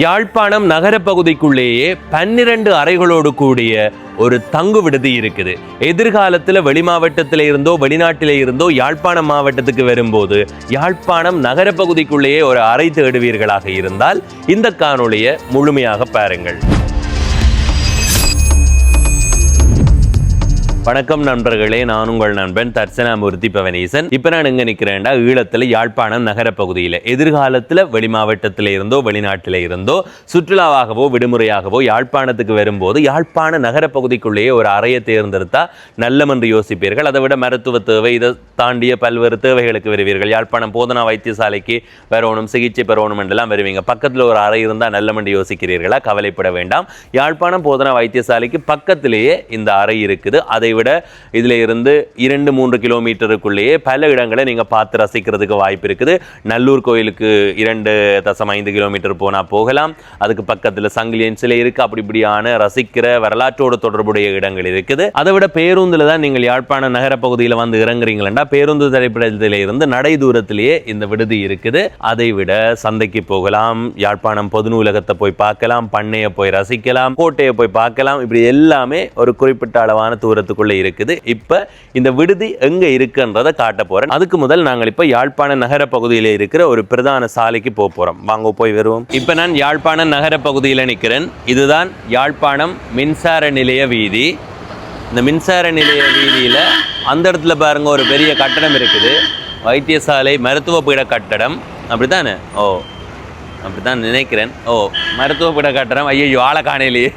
யாழ்ப்பாணம் நகர பகுதிக்குள்ளேயே 12 அறைகளோடு கூடிய ஒரு தங்கு விடுதி இருக்குது. எதிர்காலத்தில் வெளி மாவட்டத்தில இருந்தோ வெளிநாட்டில இருந்தோ யாழ்ப்பாணம் மாவட்டத்துக்கு வரும்போது யாழ்ப்பாணம் நகர பகுதிக்குள்ளேயே ஒரு அறை தேடுவீர்களாக இருந்தால் இந்த காணொளியை முழுமையாக பாருங்கள். வணக்கம் நண்பர்களே, நான் உங்கள் நண்பன் தர்சனாமூர்த்தி பவனீசன். இப்போ நான் எங்கே நிற்கிறேன்டா, ஈழத்தில் யாழ்ப்பாணம் நகர பகுதியில் எதிர்காலத்தில் வெளி மாவட்டத்தில் இருந்தோ வெளிநாட்டில் இருந்தோ சுற்றுலாவாகவோ விடுமுறையாகவோ யாழ்ப்பாணத்துக்கு வரும்போது யாழ்ப்பாண நகர பகுதிக்குள்ளேயே ஒரு அறையை தேர்ந்தெடுத்தா நல்லமென்று யோசிப்பீர்கள். அதை விட மருத்துவ தேவை, இதை தாண்டிய பல்வேறு தேவைகளுக்கு வருவீர்கள். யாழ்ப்பாணம் போதனா வைத்தியசாலைக்கு வரணும், சிகிச்சை பெறணும் என்றெல்லாம் வருவீங்க. பக்கத்தில் ஒரு அறை இருந்தால் நல்லமென்று யோசிக்கிறீர்களா? கவலைப்பட வேண்டாம். யாழ்ப்பாணம் போதனா வைத்தியசாலைக்கு பக்கத்திலேயே இந்த அறை இருக்குது. அதை விட இதுல இருந்து 2-3 கிலோமீட்டருக்குள்ளேயே பல இடங்களை நீங்க பார்த்து ரசிக்கிறதுக்கு வாய்ப்பு இருக்குது. நல்லூர் கோயிலுக்கு 2.5 கிலோமீட்டர் போனா போகலாம். அதுக்கு பக்கத்துல சங்கிலியன் சிலை இருக்கு. அப்படியான ரசிக்கிற வரலாற்றோடு தொடர்புடைய இடங்கள் இருக்குது. அதை விட பேருந்துல தான் நீங்கள் யாழ்ப்பாண நகர பகுதியில் வந்து இறங்குறீங்களா, பேருந்து திரைப்படத்தில இருந்து நடை தூரத்திலேயே இந்த விடுதி இருக்குது. அதை விட சந்தைக்கு போகலாம், யாழ்ப்பாணம் பொது நூலகத்தை போய் பார்க்கலாம், பண்ணையை போய் ரசிக்கலாம், கோட்டையை போய் பார்க்கலாம். இப்படி எல்லாமே ஒரு குறிப்பிட்ட அளவான தூரத்துக்குள்ள இருக்குது. இப்ப இந்த விடுதி எங்க இருக்குன்றதை காட்ட போறேன். அதுக்கு முதல் நாங்கள் இப்ப யாழ்ப்பாண நகர பகுதியில் இருக்கிற ஒரு பிரதான சாலைக்கு போறோம். வாங்க போய் வருவோம். இப்ப நான் யாழ்ப்பாண நகர பகுதியில் நிற்கிறேன். இதுதான் யாழ்ப்பாணம் மின்சார நிலைய வீதி. இந்த மின்சார நிலைய வீதியில அந்த இடத்துல பாருங்க ஒரு பெரிய கட்டடம் இருக்குது. வைத்தியசாலை மருத்துவ பீட கட்டடம், அப்படித்தானே? ஓ, அப்படித்தான் நினைக்கிறேன். ஓ, மருத்துவ பீட கட்டடம். ஐயோ, ஆளை காணையிலேயே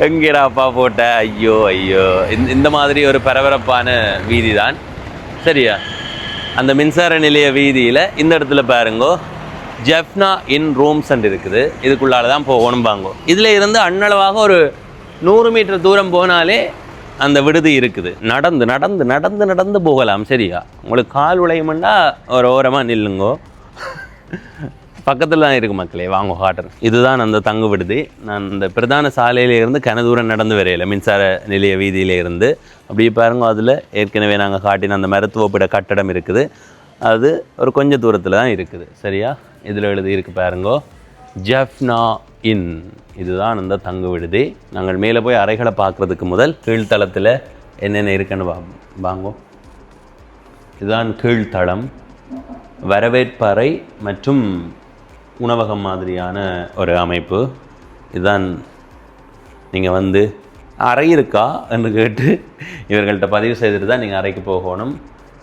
எங்கேடாப்பா போட்ட. ஐயோ ஐயோ, இந்த மாதிரி ஒரு பரபரப்பான வீதி தான். சரியா? அந்த மின்சார நிலைய வீதியில் இந்த இடத்துல பாருங்கோ ஜெஃப்னா இன் ரூம்ஸ் அண்ட் இருக்குது. இதுக்குள்ளால தான் போகணும் பாங்கோ. இதில் இருந்து அன்னளவாக ஒரு 100 மீட்டர் தூரம் போனாலே அந்த விடுதி இருக்குது. நடந்து நடந்து நடந்து நடந்து போகலாம். சரியா? உங்களுக்கு கால் உழையுமெண்டா ஒரு ஓரமாக நில்லுங்கோ. பக்கத்தில் தான் இருக்குது மக்களே, வாங்க காட்டுறேன். இதுதான் அந்த தங்கு விடுதி. நான் இந்த பிரதான சாலையிலேருந்து கனதூரம் நடந்து வரையில மின்சார நிலைய வீதியிலே இருந்து அப்படியே பாருங்க. அதில் ஏற்கனவே நாங்கள் காட்டின அந்த மருத்துவ பீட கட்டடம் இருக்குது. அது ஒரு கொஞ்சம் தூரத்தில் தான் இருக்குது. சரியா? இதில் எழுதி இருக்கு பாருங்கோ, ஜெஃப்னா இன். இதுதான் அந்த தங்கு விடுதி. நாங்கள் மேலே போய் அறைகளை பார்க்குறதுக்கு முதல் கீழ்த்தளத்தில் என்னென்ன இருக்குன்னு வாங்கோ. இதுதான் கீழ்த்தளம். வரவேற்பறை மற்றும் உணவகம் மாதிரியான ஒரு அமைப்பு. இதுதான் நீங்கள் வந்து அறை இருக்கா என்று கேட்டு இவர்கள்ட்ட பதிவு செய்துட்டு தான் நீங்கள் அறைக்கு போகணும்.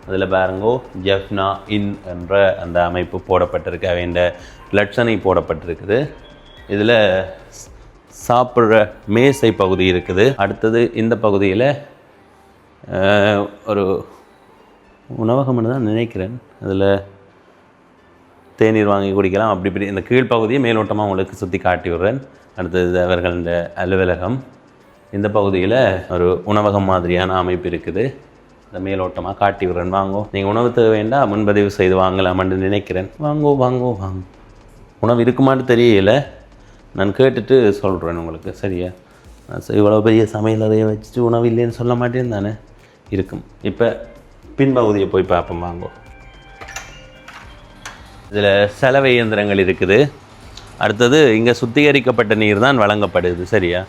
அதில் பாருங்கோ ஜெஃப்னா இன் என்ற அந்த அமைப்பு போடப்பட்டிருக்கு. அவைண்ட லட்சணை போடப்பட்டிருக்குது. இதில் சாப்பிட்ற மேசை பகுதி இருக்குது. அடுத்தது இந்த பகுதியில் ஒரு உணவகம்னு தான் நினைக்கிறேன். அதில் தேநீர் வாங்கி குடிக்கலாம். அப்படி இப்படி இந்த கீழ்ப்பகுதியை மேலோட்டமாக உங்களுக்கு சுற்றி காட்டி விடுறேன். அடுத்தது அவர்கள் இந்த அலுவலகம். இந்த பகுதியில் ஒரு உணவகம் மாதிரியான அமைப்பு இருக்குது. இந்த மேலோட்டமாக காட்டி விடுறேன். வாங்கோ, நீங்கள் உணவு தேவை வேண்டாம், முன்பதிவு செய்து வாங்கலாம்னு நினைக்கிறேன். வாங்கோ வாங்கோ வாங்க. உணவு இருக்குமான்னு தெரியல, நான் கேட்டுட்டு சொல்கிறேன் உங்களுக்கு. சரியா? இவ்வளோ பெரிய சமையல் அறையை வச்சுட்டு உணவு இல்லைன்னு சொல்ல மாட்டேன்னு தானே இருக்கும். இப்போ பின்பகுதியை போய் பார்ப்போம். வாங்கோ. இதில் செலவு இயந்திரங்கள் இருக்குது. அடுத்தது இங்கே சுத்திகரிக்கப்பட்ட நீர் தான் வழங்கப்படுது. சரியா?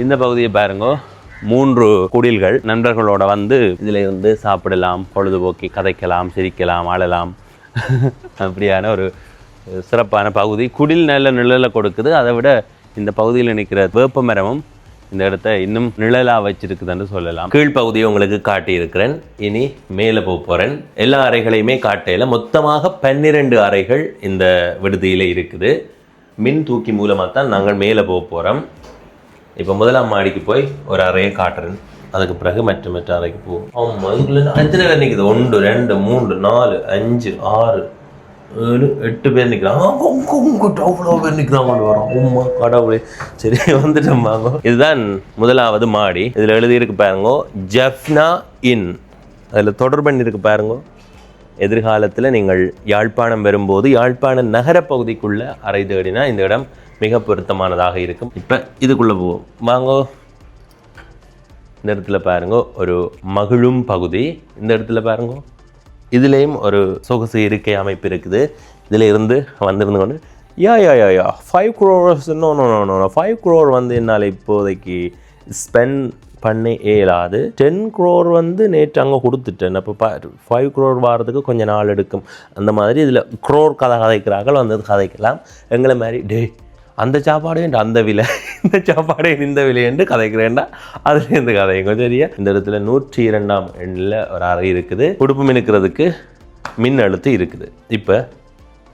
இந்த பகுதியை பாருங்கோ, 3 குடில்கள். நண்பர்களோட வந்து இதில் இருந்து சாப்பிடலாம், பொழுதுபோக்கி கதைக்கலாம், சிரிக்கலாம், ஆளலாம். அப்படியான ஒரு சிறப்பான பகுதி. குடில் நல்ல நிழலை கொடுக்குது. அதை விட இந்த பகுதியில் நிற்கிற வேப்ப மரமும் இந்த இடத்த இன்னும் நிழலாக வச்சிருக்குதுன்னு சொல்லலாம். கீழ்ப்பகுதியை உங்களுக்கு காட்டியிருக்கிறேன். இனி மேலே போகிறேன். எல்லா அறைகளையுமே காட்டையில் மொத்தமாக 12 அறைகள் இந்த விடுதியில் இருக்குது. மின் தூக்கி மூலமாக தான் நாங்கள் மேலே போகிறோம். இப்போ முதலாம் மாடிக்கு போய் ஒரு அறையை காட்டுறேன். அதுக்கு பிறகு மற்ற அறைக்கு போவோம். ஆமாம், இதில் எத்தனை பேர் நிற்குது? 1 2 3 4 5 6 7 8 பேர் நிற்கிறாங்க. அவ்வளோ பேர் நிற்கிறாங்க. வரோம். உம்மா கடவுளே. சரி, வந்துட்டோம் வாங்க. இதுதான் முதலாவது மாடி. இதில் எழுதியிருக்கு பாருங்கோ, ஜெஃப்னா இன். அதில் தொடர்பு பண்ணியிருக்கு பாருங்கோ. எதிர்காலத்தில் நீங்கள் யாழ்ப்பாணம் வரும்போது யாழ்ப்பாண நகர பகுதிக்குள்ளே அறை தேடினா இந்த இடம் மிக பொருத்தமானதாக இருக்கும். இப்போ இதுக்குள்ளே போவோம். வாங்கோ. இந்த இடத்துல பாருங்கோ ஒரு மகிழும் பகுதி. இந்த இடத்துல பாருங்கோ இதுலேயும் ஒரு சொகுசு இருக்கை அமைப்பு இருக்குது. இதில் இருந்து வந்திருந்து கொண்டு யா 5 crores நோ 5 crore வந்து என்னால் இப்போதைக்கு ஸ்பெண்ட் பண்ணி இயலாது. 10 crore வந்து நேற்று அங்கே கொடுத்துட்டேன். அப்போ 5 crore வாரத்துக்கு கொஞ்சம் நாள் எடுக்கும். அந்த மாதிரி இதில் crore கதைக்கிறார்கள் வந்து கதைக்கலாம். எங்களை மாதிரி டே அந்த சாப்பாடு என்று அந்த விலை, இந்த சாப்பாடு இந்த விலை என்று கதைக்கிறேன்டா அதுலேருந்து கதைங்க சரியா. இந்த இடத்துல 102ஆம் எண்ணில் ஒரு அறை இருக்குது. உடுப்பு மினுக்கிறதுக்கு மின் அழுத்து இருக்குது. இப்போ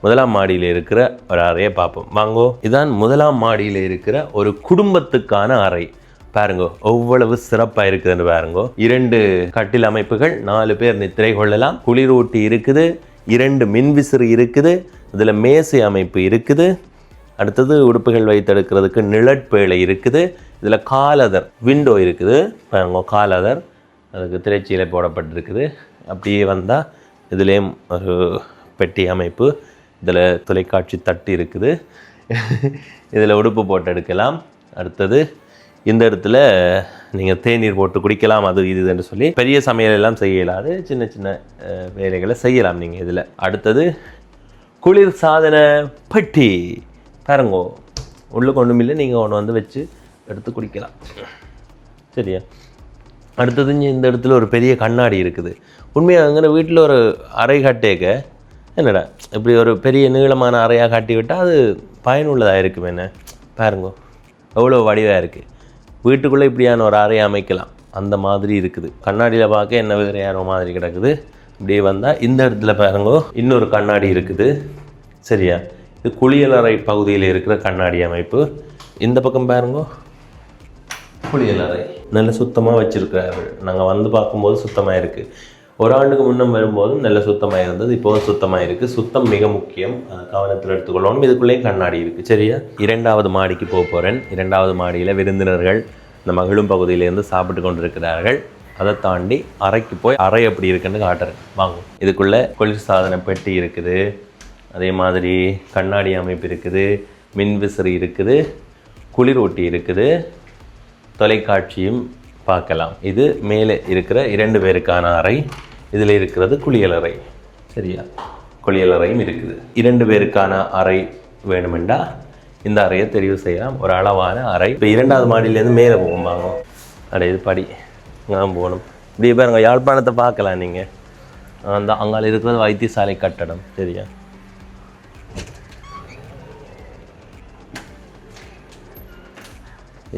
முதலாம் மாடியில் இருக்கிற ஒரு அறையை பார்ப்போம் வாங்கோ. இதான் முதலாம் மாடியில் இருக்கிற ஒரு குடும்பத்துக்கான அறை. பாருங்கோ எவ்வளவு சிறப்பாக இருக்குதுன்னு பாருங்கோ. 2 கட்டில் அமைப்புகள், 4 பேர் நித்திரை கொள்ளலாம். குளிரூட்டி இருக்குது, 2 மின்விசிறி இருக்குது, இதில் மேசை அமைப்பு இருக்குது. அடுத்தது உடுப்புகள் வைத்தெடுக்கிறதுக்கு நிழற்பேழை இருக்குது. இதில் காலதர் விண்டோ இருக்குது பாருங்க, காலதர் அதுக்கு திரைச்சீலை போடப்பட்டிருக்குது. அப்படியே வந்தால் இதுலேயும் ஒரு பெட்டி அமைப்பு, இதில் தொலைக்காட்சி தட்டு இருக்குது. இதில் உடுப்பு போட்டு எடுக்கலாம். அடுத்தது இந்த இடத்துல நீங்கள் தேநீர் போட்டு குடிக்கலாம், அது இதுன்னு சொல்லி பெரிய சமையலெல்லாம் செய்ய இயலாது, சின்ன சின்ன வேலைகளை செய்யலாம் நீங்கள் இதில். அடுத்தது குளிர் சாதன பெட்டி பாருங்கோ, உள்ளுக்கு ஒன்றும் இல்லை, நீங்கள் ஒன்று வந்து வச்சு எடுத்து குடிக்கலாம் சரியா. அடுத்தது இந்த இடத்துல ஒரு பெரிய கண்ணாடி இருக்குது. உண்மையாக அங்கே வீட்டில் ஒரு அறை கட்டேக்க என்னடா இப்படி ஒரு பெரிய நீளமான அறையாக காட்டி விட்டால் அது பயனுள்ளதாக இருக்கும். என்ன பாருங்கோ எவ்வளோ வடிவாக இருக்குது. வீட்டுக்குள்ளே இப்படியான ஒரு அறையை அமைக்கலாம், அந்த மாதிரி இருக்குது. கண்ணாடியில் பார்க்க என்ன வேறு யாரோ மாதிரி கிடக்குது. இப்படியே வந்தால் இந்த இடத்துல பாருங்கோ இன்னொரு கண்ணாடி இருக்குது சரியா. இது குளியலறை பகுதியில் இருக்கிற கண்ணாடி அமைப்பு. இந்த பக்கம் பாருங்கோ குளியலறை நல்ல சுத்தமாக வச்சுருக்கிறார்கள். நாங்கள் வந்து பார்க்கும்போது சுத்தமாக இருக்குது. ஒரு ஆண்டுக்கு முன்னம் வரும்போதும் நல்ல சுத்தமாக இருந்தது, இப்போவும் சுத்தமாக இருக்குது. சுத்தம் மிக முக்கியம், கவனத்தில் எடுத்துக்கொள்ளணும். இதுக்குள்ளேயும் கண்ணாடி இருக்குது சரியா. 2வது மாடிக்கு போக போகிறேன். 2வது மாடியில் விருந்தினர்கள் இந்த மகிழும் பகுதியிலேருந்து சாப்பிட்டு கொண்டிருக்கிறார்கள். அதை தாண்டி அறைக்கு போய் அறை எப்படி இருக்குன்னு காட்டுறேன் வாங்கும். இதுக்குள்ளே குளிர்சாதன பெட்டி இருக்குது, அதே மாதிரி கண்ணாடி அமைப்பு இருக்குது, மின்விசிறி இருக்குது, குளிர் ஒட்டி இருக்குது, தொலைக்காட்சியும் பார்க்கலாம். இது மேலே இருக்கிற 2 பேருக்கான அறை. இதில் இருக்கிறது குளியலறை சரியா. குளியலறையும் இருக்குது. 2 பேருக்கான அறை வேணுமெண்டா இந்த அறையை தெரிவு செய்யலாம். ஒரு அளவான அறை. இப்போ 2வது மாடியிலேருந்து மேலே போகும் வாங்க. இது படி நான் போகணும். இப்படி பாருங்க யாழ்ப்பாணத்தை பார்க்கலாம் நீங்கள். அந்த அங்கால இருக்கிறது வைத்தியசாலை கட்டடம் சரியா.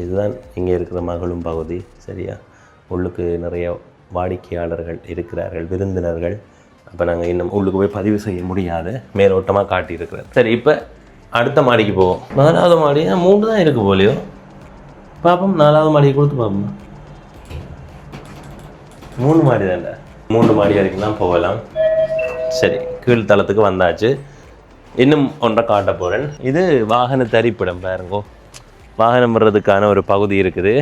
இதுதான் இங்கே இருக்கிற மகளும் பகுதி சரியா. உள்ளுக்கு நிறைய வாடிக்கையாளர்கள் இருக்கிறார்கள், விருந்தினர்கள். அப்போ நாங்கள் இன்னும் உள்ளுக்கு போய் பதிவு செய்ய முடியாது, மேலோட்டமாக காட்டியிருக்கிறார். சரி இப்போ அடுத்த மாடிக்கு போவோம். 4வது மாடி 3 தான் இருக்குது போலியோ. பார்ப்போம் 4வது மாடியை கொடுத்து பார்ப்போம். 3 மாடி தான்டா. 3 மாடி வரைக்கும் தான் போகலாம். சரி கீழ்த்தளத்துக்கு வந்தாச்சு. இன்னும் ஒன்றை காட்ட போகிறேன். இது வாகன தரிப்பிடம் பாருங்கோ. வாகனம் வர்றதுக்கான ஒரு பகுதி இருக்குது.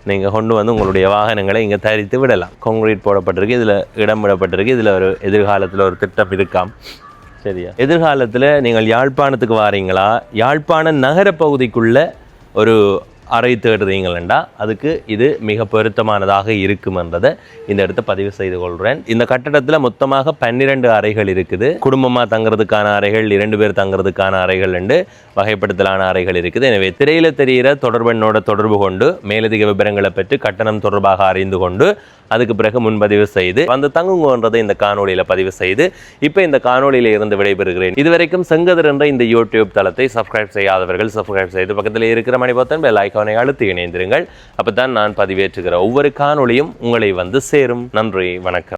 நீங்கள் கொண்டு வந்து உங்களுடைய வாகனங்களை இங்கே தரித்து விடலாம். கான்கிரீட் போடப்பட்டிருக்கு, இதில் இடம் விடப்பட்டிருக்கு. இதில் ஒரு எதிர்காலத்தில் ஒரு திட்டம் இருக்காம் சரியா. எதிர்காலத்தில் நீங்கள் யாழ்ப்பாணத்துக்கு வாரீங்களா, யாழ்ப்பாண நகர பகுதிக்குள்ளே ஒரு அறை தேடுறீங்களா, அதுக்கு இது மிக பொருத்தமானதாக இருக்கும்ன்றதை இந்த இடத்த பதிவு செய்து கொள்கிறேன். இந்த கட்டடத்தில் மொத்தமாக 12 அறைகள் இருக்குது. குடும்பமாக தங்குறதுக்கான அறைகள், 2 பேர் தங்குறதுக்கான அறைகள் என்று வகைப்படுத்தலான அறைகள் இருக்குது. எனவே திரையில் தெரிகிற தொடர்பெண்ணோட தொடர்பு கொண்டு மேலதிக விவரங்களை பெற்று கட்டணம் தொடர்பாக அறிந்து கொண்டு அதுக்கு பிறகு முன்பதிவு செய்து வந்து தங்குங்கன்றதை இந்த காணொலியில் பதிவு செய்து இப்போ இந்த காணொலியில் இருந்து விடைபெறுகிறேன். இதுவரைக்கும் செங்கதிர் என்ற இந்த யூடியூப் தளத்தை சப்ஸ்கிரைப் செய்யாதவர்கள் சப்ஸ்கிரைப் செய்து பக்கத்தில் இருக்கிற மணிபோத்தன் பெல் ஐகானை அழுத்தி இணைந்திருங்கள். அப்போ தான் நான் பதிவேற்றுகிற ஒவ்வொரு காணொலியும் உங்களை வந்து சேரும். நன்றி, வணக்கம்.